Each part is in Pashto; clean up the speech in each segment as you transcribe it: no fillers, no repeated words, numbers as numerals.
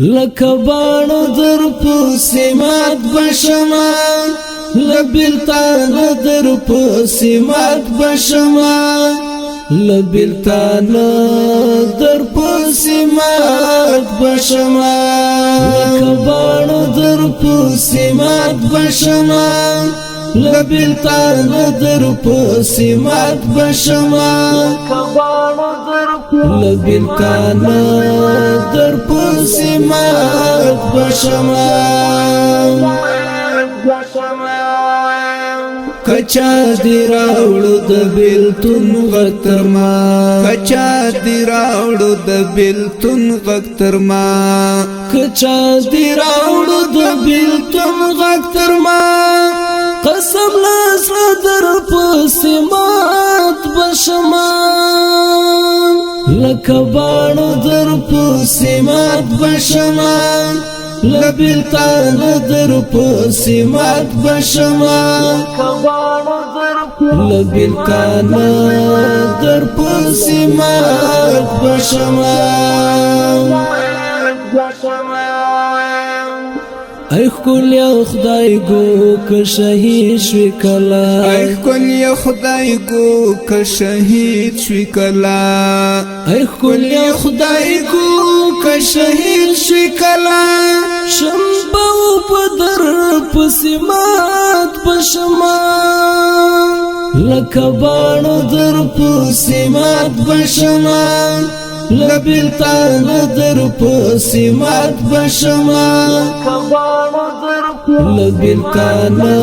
لکه باڼه درپسې مات بشمه له بیلتانه درپسې مات بشمه له بیلتانه درپسې مات بشمه لکه باڼه درپسې مات بشمه له بیلتانه درپسې مات بشمه له بیلتانه درپسې مات بشمه کچا دی راوړو د بیلتون غږ تر ما کچا دی راوړو د بیلتون غږ تر ما کچا دی راوړو د بیلتون غږ تر ما قسم لزړه درپسې مات بشمه لکه باڼه درپسې مات بشمه له بیلتانه درپسې مات بشمه له بیلتانه درپسې مات بشمه ای ښکلیا خدای ګو که شهید شوې کله ای ښکلیا خدای ګو که شهید شوې کله ای ښکلیا خدای ګو که شهید شوې کله شمبه په درپسې مات بشمه لکه باڼه درپسې مات بشمه له بیلتانه درپسې مات بشمه له بیلتانه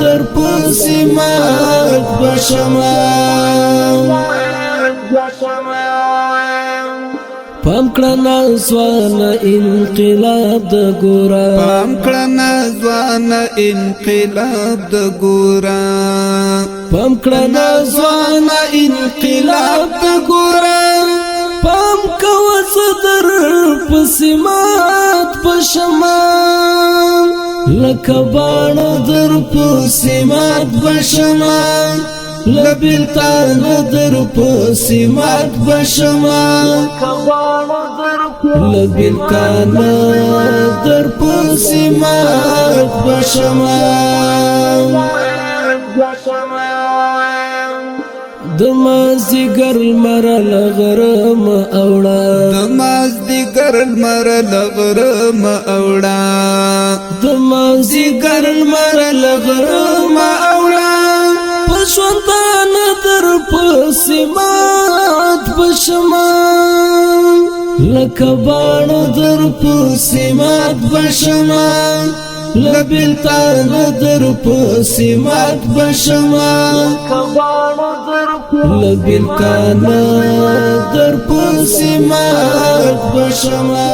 درپسې مات بشمه پام کړه ځوانه انقلاب د ګوره پام کړه ځوانه انقلاب د ګوره پام کړه ځوانه انقلاب د ګوره پام کوه زه درپسې مات بشمه لکه باڼه درپسې مات بشمه له بیلتانه درپسې مات بشمه له بیلتانه درپسې مات بشمه د مازدیګر لمر له غره مه اوړه د مازدیګر لمر له غره مه اوړه د مازدیګر لمر له غره مه اوړه په ژوندانه درپسې مات بشمه لکه باڼه درپسې مات بشمه له بیلتانه درپسې مات بشمه له بیلتانه درپسې مات بشمه